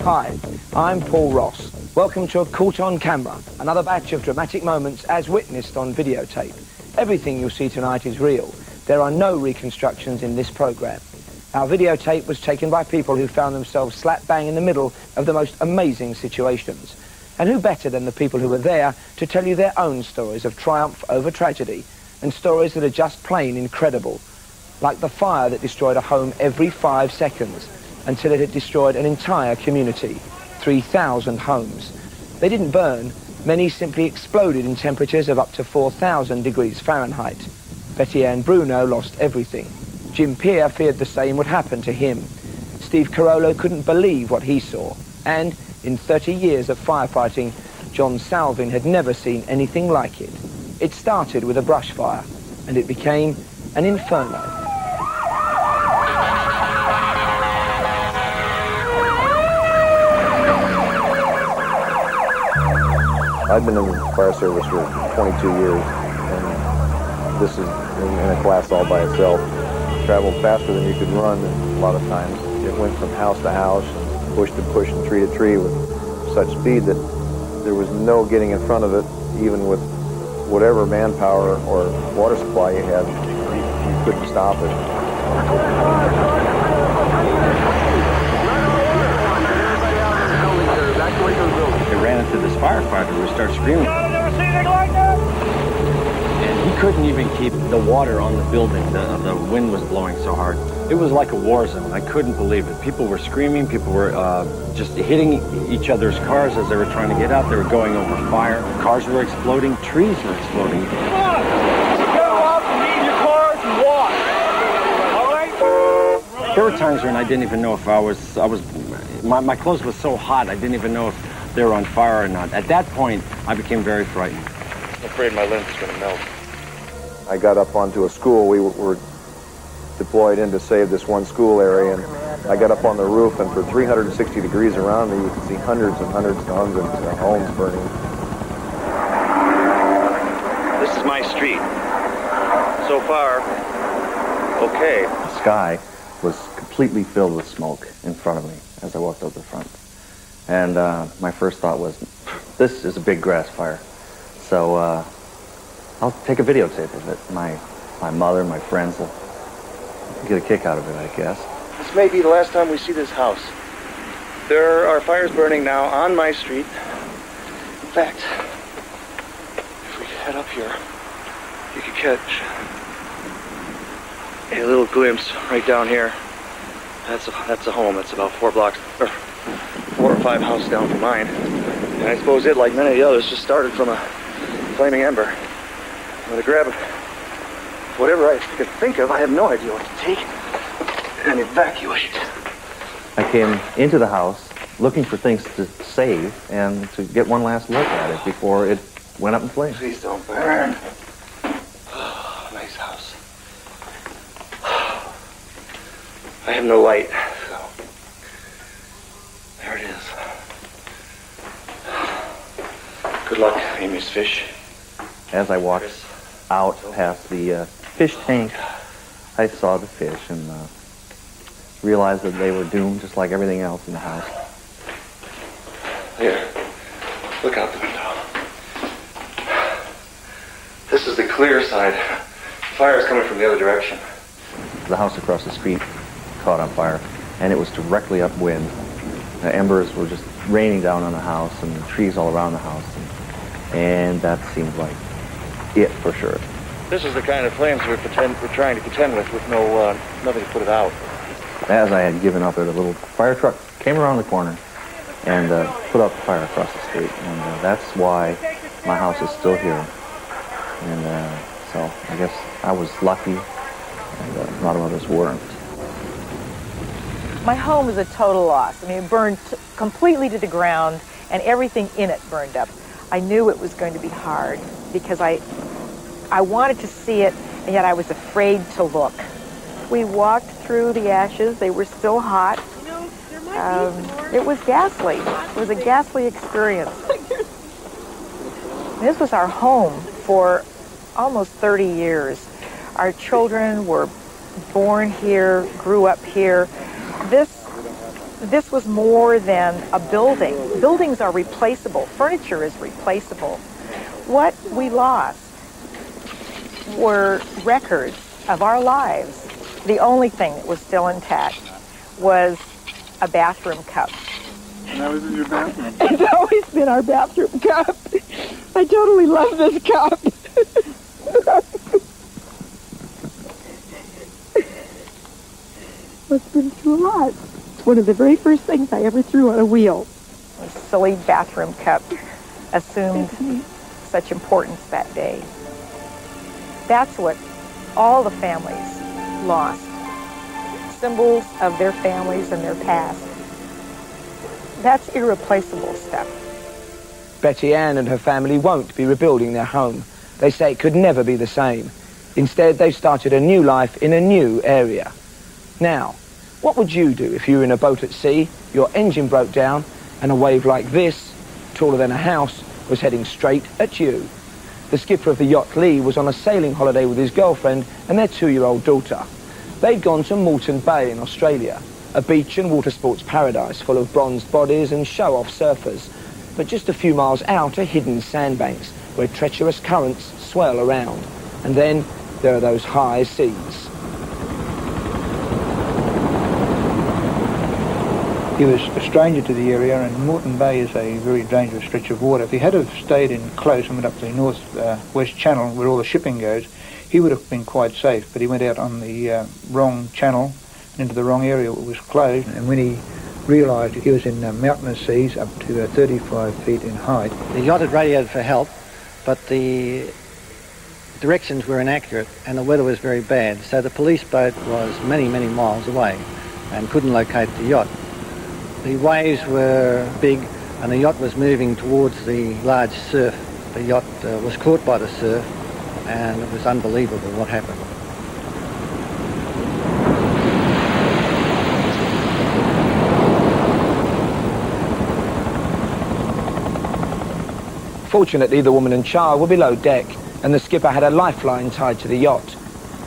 Hi, I'm Paul Ross. Welcome to Caught on Camera, another batch of dramatic moments as witnessed on videotape. Everything you'll see tonight is real. There are no reconstructions in this programme. Our videotape was taken by people who found themselves slap bang in the middle of the most amazing situations. And who better than the people who were there to tell you their own stories of triumph over tragedy, and stories that are just plain incredible. Like the fire that destroyed a home every 5 seconds, until it had destroyed an entire community, 3,000 homes. They didn't burn, many simply exploded in temperatures of up to 4,000 degrees Fahrenheit. Betty Ann Bruno lost everything. Jim Peer feared the same would happen to him. Steve Carollo couldn't believe what he saw. And in 30 years of firefighting, John Salvin had never seen anything like it. It started with a brush fire, and it became an inferno. I've been in the fire service for 22 years, and this is in a class all by itself. Traveled faster than you could run a lot of times. It went from house to house, and push to push, and tree to tree with such speed that there was no getting in front of it, even with whatever manpower or water supply you had. You couldn't stop it. They ran into this firefighter who started screaming. I've never seen anything like that! And he couldn't even keep the water on the building. The wind was blowing so hard. It was like a war zone. I couldn't believe it. People were screaming. People were just hitting each other's cars as they were trying to get out. They were going over fire. Cars were exploding. Trees were exploding. Come on! Get up, leave your cars, and walk! All right? There were times when I didn't even know if my clothes were so hot, I didn't even know if they were on fire or not. At that point, I became very frightened. I'm afraid my lens is going to melt. I got up onto a school. We were deployed in to save this one school area, and I got up on the roof, and for 360 degrees around me, you could see hundreds and hundreds of homes burning. This is my street. So far, okay. The sky was completely filled with smoke in front of me as I walked over the front. And my first thought was, this is a big grass fire. So I'll take a videotape of it. My mother, my friends will get a kick out of it, I guess. This may be the last time we see this house. There are fires burning now on my street. In fact, if we head up here, you could catch a little glimpse right down here. That's a home. That's about 4 blocks, or 4 or 5 houses down from mine. And I suppose it, like many of the others, just started from a flaming ember. I'm gonna grab whatever I could think of. I have no idea what to take, and evacuate. I came into the house looking for things to save and to get one last look at it before it went up in flames. Please don't burn. Oh, nice house. I have no light, so there it is. Good luck, Amy's fish. As I walked out past the fish tank, I saw the fish and realized that they were doomed just like everything else in the house. Here, look out the window. This is the clear side. Fire is coming from the other direction. The house across the street caught on fire, and it was directly upwind. The embers were just raining down on the house and the trees all around the house, and that seemed like it for sure. This is the kind of flames we're trying to contend with no nothing to put it out. As I had given up, a little fire truck came around the corner and put out the fire across the street, and that's why my house is still here. And so I guess I was lucky, and a lot of others weren't. My home is a total loss. I mean, it burned completely to the ground, and everything in it burned up. I knew it was going to be hard because I wanted to see it, and yet I was afraid to look. We walked through the ashes. They were still hot. It was ghastly. It was a ghastly experience. This was our home for almost 30 years. Our children were born here, grew up here. This this was more than a building. Buildings are replaceable. Furniture is replaceable. What we lost were records of our lives. The only thing that was still intact was a bathroom cup. And that was in your bathroom? It's always been our bathroom cup. I totally love this cup. It's been through a lot. It's one of the very first things I ever threw on a wheel. A silly bathroom cup assumed such importance that day. That's what all the families lost. Symbols of their families and their past. That's irreplaceable stuff. Betty Ann and her family won't be rebuilding their home. They say it could never be the same. Instead, they've started a new life in a new area. Now, what would you do if you were in a boat at sea, your engine broke down, and a wave like this, taller than a house, was heading straight at you? The skipper of the yacht Lee was on a sailing holiday with his girlfriend and their 2-year-old daughter. They'd gone to Moreton Bay in Australia, a beach and water sports paradise full of bronzed bodies and show-off surfers. But just a few miles out are hidden sandbanks where treacherous currents swirl around. And then there are those high seas. He was a stranger to the area, and Moreton Bay is a very dangerous stretch of water. If he had have stayed in close and went up the north-west channel where all the shipping goes, he would have been quite safe, but he went out on the wrong channel and into the wrong area. It was closed, and when he realised he was in mountainous seas up to 35 feet in height. The yacht had radioed for help, but the directions were inaccurate and the weather was very bad, so the police boat was many, many miles away and couldn't locate the yacht. The waves were big and the yacht was moving towards the large surf. The yacht was caught by the surf, and it was unbelievable what happened. Fortunately, the woman and child were below deck, and the skipper had a lifeline tied to the yacht.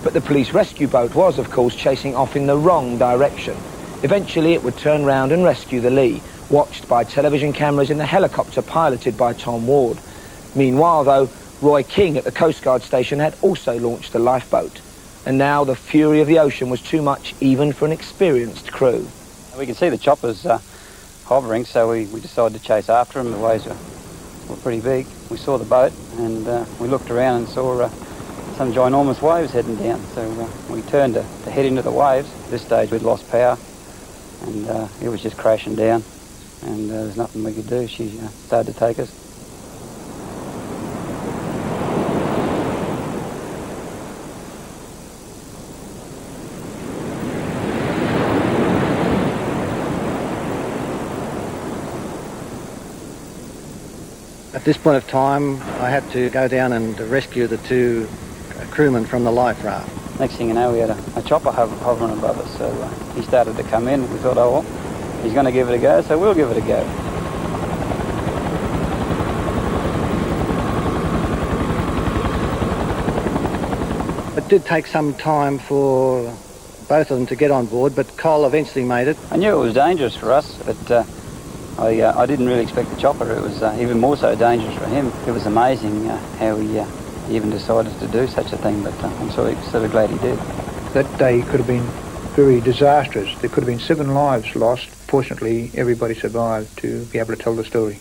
But the police rescue boat was, of course, chasing off in the wrong direction. Eventually, it would turn round and rescue the Lee, watched by television cameras in the helicopter piloted by Tom Ward. Meanwhile, though, Roy King at the Coast Guard station had also launched a lifeboat. And now the fury of the ocean was too much even for an experienced crew. We could see the choppers hovering, so we decided to chase after them. The waves were pretty big. We saw the boat and we looked around and saw some ginormous waves heading down. So we turned to head into the waves. At this stage we'd lost power and it was just crashing down, and there was nothing we could do. She started to take us. At this point of time, I had to go down and rescue the two crewmen from the life raft. Next thing you know, we had a chopper hovering above us, so he started to come in. We thought, oh, well, he's going to give it a go, so we'll give it a go. It did take some time for both of them to get on board, but Cole eventually made it. I knew it was dangerous for us, but I didn't really expect the chopper. It was even more so dangerous for him. It was amazing how he even decided to do such a thing, but I'm sort of glad he did. That day could have been very disastrous. There could have been 7 lives lost. Fortunately, everybody survived to be able to tell the story.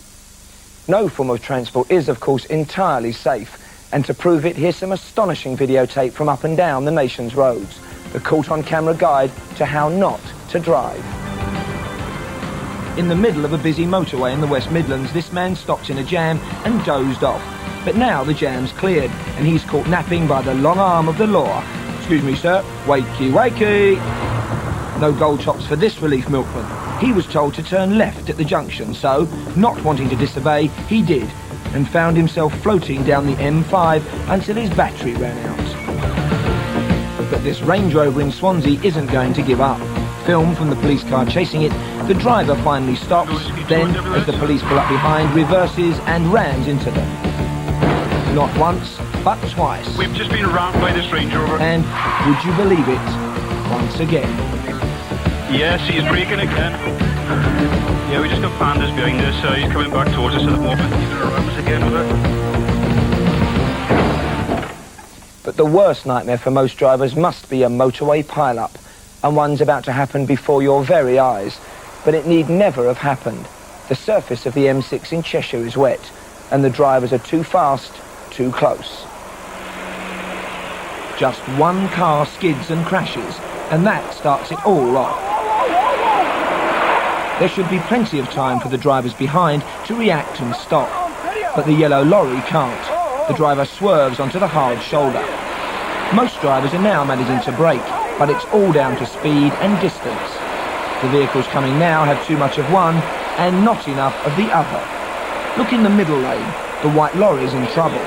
No form of transport is, of course, entirely safe. And to prove it, here's some astonishing videotape from up and down the nation's roads. The Caught on Camera guide to how not to drive. In the middle of a busy motorway in the West Midlands, this man stopped in a jam and dozed off. But now the jam's cleared, and he's caught napping by the long arm of the law. Excuse me, sir. Wakey, wakey. No gold tops for this relief milkman. He was told to turn left at the junction, so, not wanting to disobey, he did, and found himself floating down the M5 until his battery ran out. But this Range Rover in Swansea isn't going to give up. Film from the police car chasing it, the driver finally stops, then, as the police pull up behind, reverses and rams into them. Not once, but twice. We've just been rammed by this Range Rover. And, would you believe it, once again. Yes, he's braking again. Yeah, we just got pandas behind us, so he's coming back towards us at the moment. He's going to ram us again with it. But the worst nightmare for most drivers must be a motorway pile-up, and one's about to happen before your very eyes. But it need never have happened. The surface of the M6 in Cheshire is wet, and the drivers are too fast, too close. Just one car skids and crashes, and that starts it all off. There should be plenty of time for the drivers behind to react and stop. But the yellow lorry can't. The driver swerves onto the hard shoulder. Most drivers are now managing to brake, but it's all down to speed and distance. The vehicles coming now have too much of one and not enough of the other. Look in the middle lane, the white lorry's in trouble.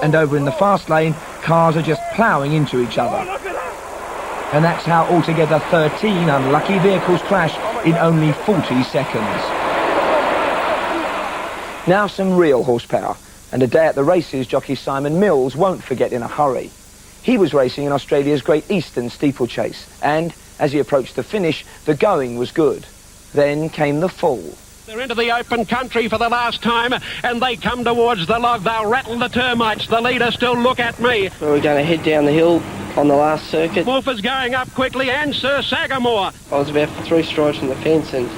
And over in the fast lane, cars are just ploughing into each other. And that's how altogether 13 unlucky vehicles crash in only 40 seconds. Now some real horsepower, and a day at the races jockey Simon Mills won't forget in a hurry. He was racing in Australia's Great Eastern Steeplechase, and as he approached the finish, the going was good. Then came the fall. They're into the open country for the last time, and they come towards the log. They'll rattle the termites. The leader still look at me. We're going to head down the hill on the last circuit. Wolf is going up quickly, and Sir Sagamore. I was about 3 strides from the fence, and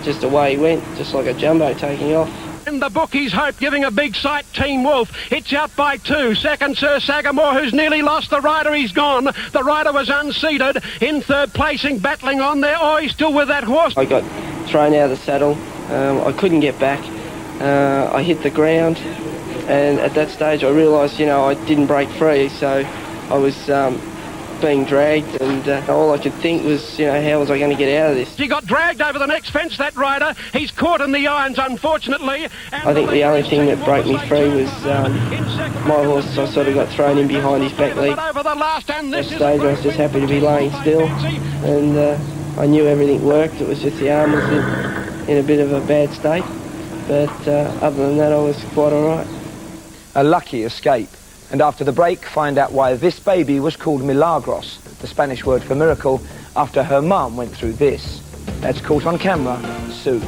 just away he went, just like a jumbo taking off. In the bookies hope giving a big sight, Team Wolf. It's out by 2. Second, Sir Sagamore, who's nearly lost the rider. He's gone. The rider was unseated. In third placing, battling on there. Oh, he's still with that horse. I got thrown out of the saddle. I couldn't get back. I hit the ground, and at that stage I realised, I didn't break free, so I was being dragged, and all I could think was, how was I going to get out of this? He got dragged over the next fence, that rider. He's caught in the irons, unfortunately. I think the only thing that broke me free was my horse. I sort of got thrown in behind his back leg. At that stage I was just happy to be laying still, and I knew everything worked. It was just the arm was in a bit of a bad state, but other than that I was quite all right. A lucky escape. And after the break, find out why this baby was called Milagros, the Spanish word for miracle, after her mum went through this. That's caught on camera soon.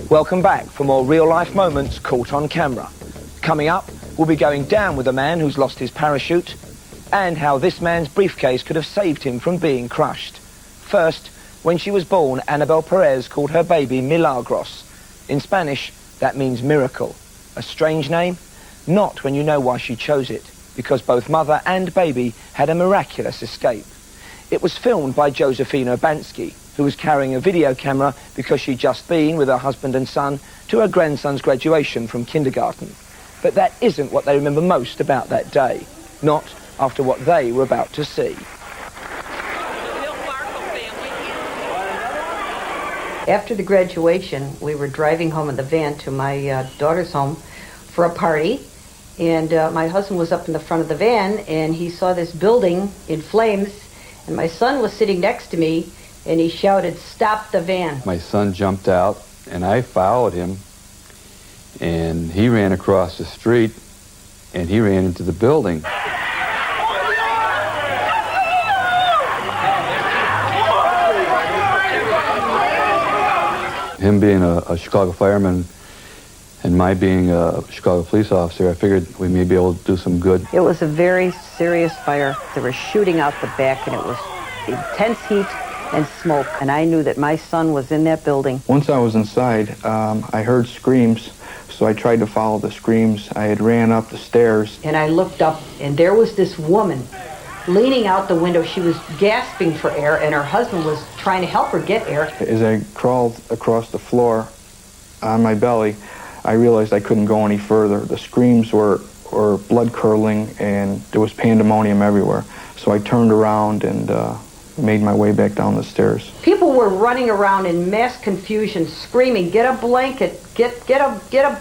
Welcome back for more real-life moments caught on camera. Coming up, we'll be going down with a man who's lost his parachute, and how this man's briefcase could have saved him from being crushed. First, when she was born, Annabel Perez called her baby Milagros. In Spanish, that means miracle. A strange name? Not when you know why she chose it, because both mother and baby had a miraculous escape. It was filmed by Josephina Bansky, who was carrying a video camera because she'd just been with her husband and son to her grandson's graduation from kindergarten. But that isn't what they remember most about that day, not after what they were about to see. After the graduation, we were driving home in the van to my daughter's home for a party, and my husband was up in the front of the van, and he saw this building in flames, and my son was sitting next to me, and he shouted, "Stop the van." My son jumped out, and I followed him, and he ran across the street, and he ran into the building. Him being a Chicago fireman and my being a Chicago police officer, I figured we may be able to do some good. It was a very serious fire. They were shooting out the back, and it was intense heat and smoke, and I knew that my son was in that building. Once I was inside, I heard screams, so I tried to follow the screams. I had ran up the stairs. And I looked up, and there was this woman leaning out the window. She was gasping for air, and her husband was trying to help her get air. As I crawled across the floor on my belly, I realized I couldn't go any further. The screams were blood-curdling, and there was pandemonium everywhere. So I turned around and made my way back down the stairs. People were running around in mass confusion, screaming, "Get a blanket, get a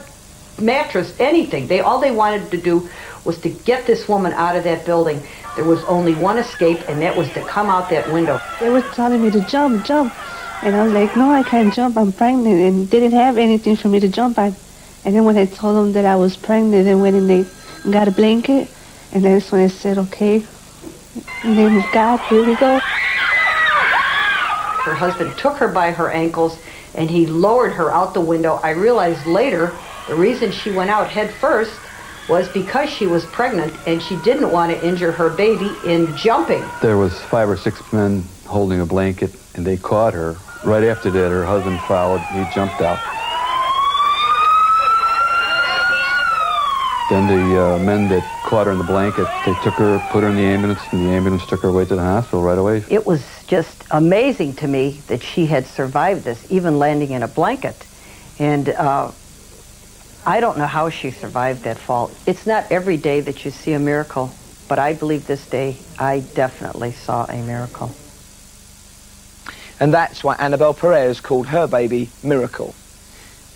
mattress," anything. All they wanted to do was to get this woman out of that building. There was only one escape, and that was to come out that window. They were telling me to jump. And I was like, no, I can't jump. I'm pregnant. And they didn't have anything for me to jump on. And then when I told them that I was pregnant, they went and they got a blanket And that's when I said, okay, in the name of God, here we go. Her husband took her by her ankles and he lowered her out the window. I realized later the reason she went out head first was because she was pregnant and she didn't want to injure her baby in jumping. There was 5 or 6 men holding a blanket, and they caught her. Right after that, her husband followed. He jumped out. Then the men that caught her in the blanket, they took her, put her in the ambulance, and the ambulance took her away to the hospital right away. It was just amazing to me that she had survived this, even landing in a blanket. And I don't know how she survived that fall. It's not every day that you see a miracle, but I believe this day I definitely saw a miracle. And that's why Annabelle Perez called her baby Miracle.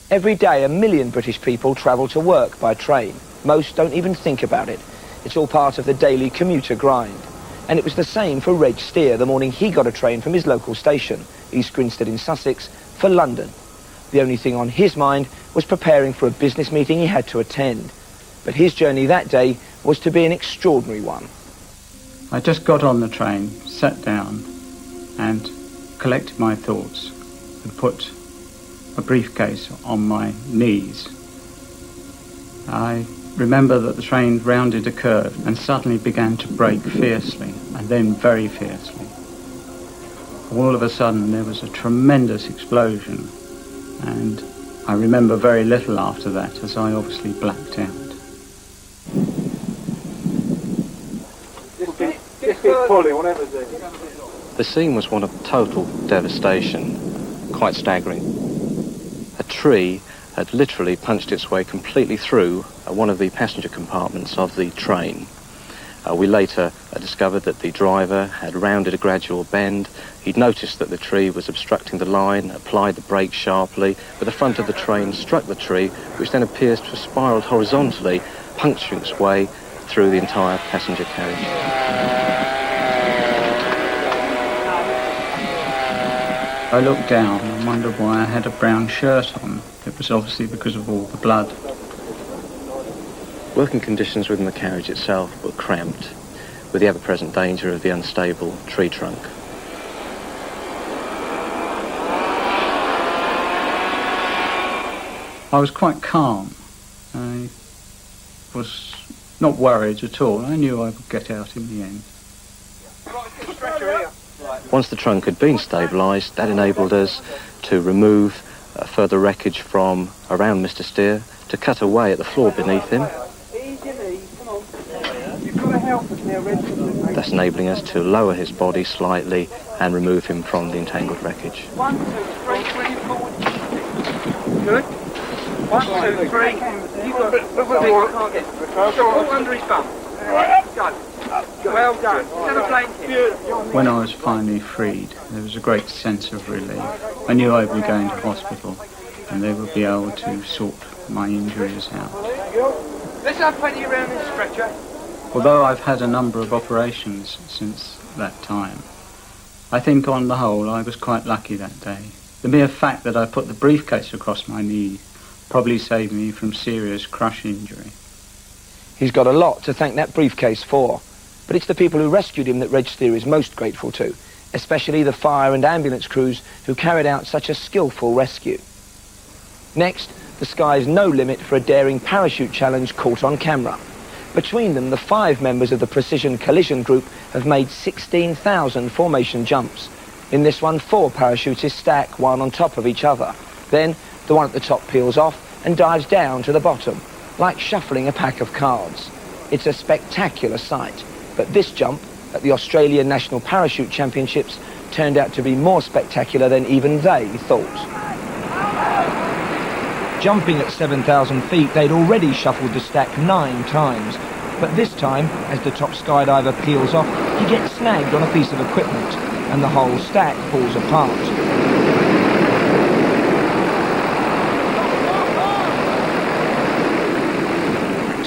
Every day, 1 million British people travel to work by train. Most don't even think about it. It's all part of the daily commuter grind. And it was the same for Reg Steer the morning he got a train from his local station, East Grinstead in Sussex, for London. The only thing on his mind was preparing for a business meeting he had to attend. But his journey that day was to be an extraordinary one. I just got on the train, sat down, and collected my thoughts and put a briefcase on my knees. I remember that the train rounded a curve and suddenly began to brake fiercely, and then very fiercely. All of a sudden there was a tremendous explosion, and I remember very little after that, as I obviously blacked out. The scene was one of total devastation, quite staggering. A tree had literally punched its way completely through one of the passenger compartments of the train. We later discovered that the driver had rounded a gradual bend. He'd noticed that the tree was obstructing the line, applied the brake sharply, but the front of the train struck the tree, which then appears to have spiraled horizontally, puncturing its way through the entire passenger carriage. I looked down and wondered why I had a brown shirt on. It was obviously because of all the blood. Working conditions within the carriage itself were cramped, with the ever-present danger of the unstable tree trunk. I was quite calm. I was not worried at all. I knew I would get out in the end. Once the trunk had been stabilised, that enabled us to remove further wreckage from around Mr. Steer, to cut away at the floor beneath him. Thus enabling us to lower his body slightly and remove him from the entangled wreckage. 1, 2, 3, good. 1, 2, 3. You got it. All under his bum. Go. Well done. Have a blanket. When I was finally freed, there was a great sense of relief. I knew I would be going to hospital and they would be able to sort my injuries out. Let's have plenty around this stretcher. Although I've had a number of operations since that time, I think on the whole I was quite lucky that day. The mere fact that I put the briefcase across my knee probably saved me from serious crush injury. He's got a lot to thank that briefcase for, but it's the people who rescued him that Reg Steer is most grateful to, especially the fire and ambulance crews who carried out such a skillful rescue. Next, the sky's no limit for a daring parachute challenge caught on camera. Between them, the 5 members of the Precision Collision Group have made 16,000 formation jumps. In this one, 4 parachutists stack one on top of each other. Then, the one at the top peels off and dives down to the bottom, like shuffling a pack of cards. It's a spectacular sight, but this jump at the Australian National Parachute Championships turned out to be more spectacular than even they thought. Jumping at 7,000 feet, they'd already shuffled the stack 9 times. But this time, as the top skydiver peels off, he gets snagged on a piece of equipment, and the whole stack falls apart.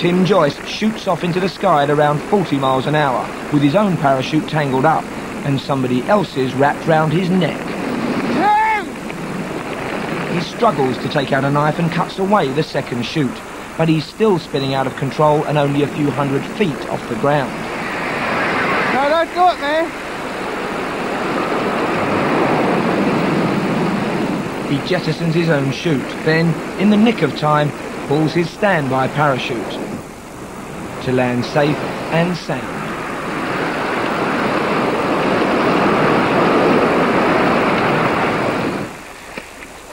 Tim Joyce shoots off into the sky at around 40 miles an hour, with his own parachute tangled up, and somebody else's wrapped round his neck. He struggles to take out a knife and cuts away the second chute, but he's still spinning out of control and only a few hundred feet off the ground. No, don't do it, man. He jettisons his own chute, then, in the nick of time, pulls his standby parachute to land safe and sound.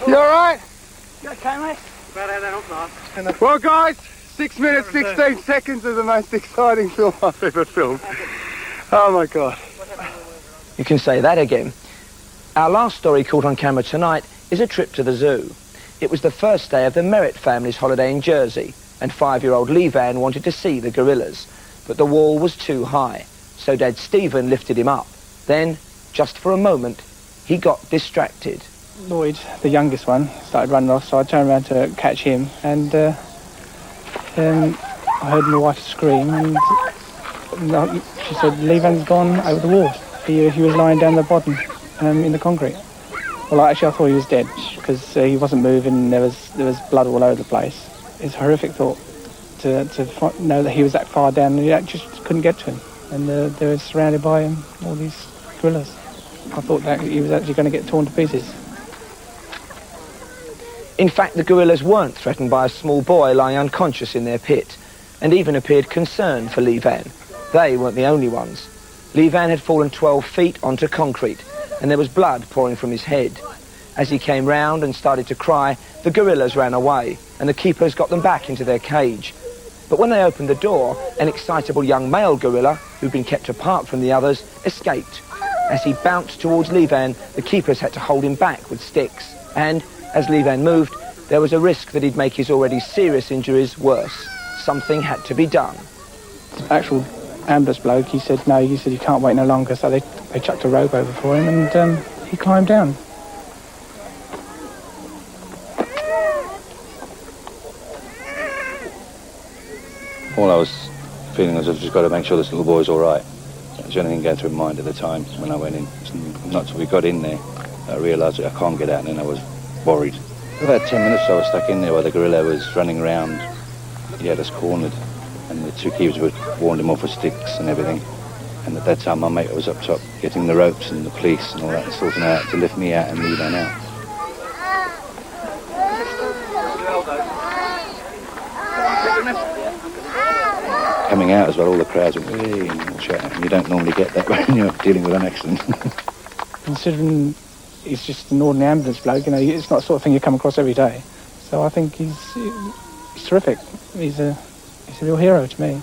You alright? You okay, mate? About how that up, nice. Well, guys, 6 minutes, 16 seconds is the most exciting film I've ever filmed. Oh, my God. You can say that again. Our last story caught on camera tonight is a trip to the zoo. It was the first day of the Merritt family's holiday in Jersey, and 5-year-old Levan wanted to see the gorillas, but the wall was too high, so Dad Stephen lifted him up. Then, just for a moment, he got distracted. Lloyd, the youngest one, started running off, so I turned around to catch him, and I heard my wife scream, and she said, Levan's gone over the wall. He was lying down the bottom in the concrete. Well, actually, I thought he was dead, because he wasn't moving, there was blood all over the place. It's a horrific thought to know that he was that far down, and you just couldn't get to him. And they were surrounded by all these gorillas. I thought that he was actually going to get torn to pieces. In fact, the gorillas weren't threatened by a small boy lying unconscious in their pit, and even appeared concerned for Levan. They weren't the only ones. Levan had fallen 12 feet onto concrete, and there was blood pouring from his head. As he came round and started to cry, the gorillas ran away, and the keepers got them back into their cage. But when they opened the door, an excitable young male gorilla, who'd been kept apart from the others, escaped. As he bounced towards Levan, the keepers had to hold him back with sticks, and as Levan moved, there was a risk that he'd make his already serious injuries worse. Something had to be done. The actual ambulance bloke, he said he can't wait no longer, so they chucked a rope over for him, and he climbed down. All I was feeling was I've just got to make sure this little boy's all right. That was the only thing going through my mind at the time when I went in. Not till we got in there, I realised that I can't get out, and then I was worried. For about 10 minutes I was stuck in there while the gorilla was running around. He had us cornered, and the two keepers were warned him off with sticks and everything. And at that time my mate was up top getting the ropes and the police and all that, and sorting out to lift me out and lead on out. Coming out as well, all the crowds went, hey, and shouting, and you don't normally get that when you're dealing with an accident. Considering he's just an ordinary ambulance bloke, it's not the sort of thing you come across every day. So I think he's terrific. He's a real hero to me.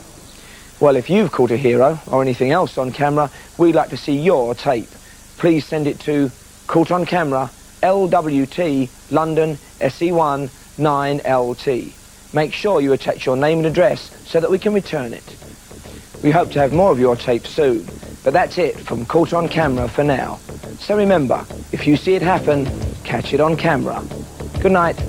Well, if you've caught a hero or anything else on camera, we'd like to see your tape. Please send it to Caught on Camera, LWT, London, SE1 9LT. Make sure you attach your name and address so that we can return it. We hope to have more of your tape soon, but that's it from Caught on Camera for now. So remember, if you see it happen, catch it on camera. Good night.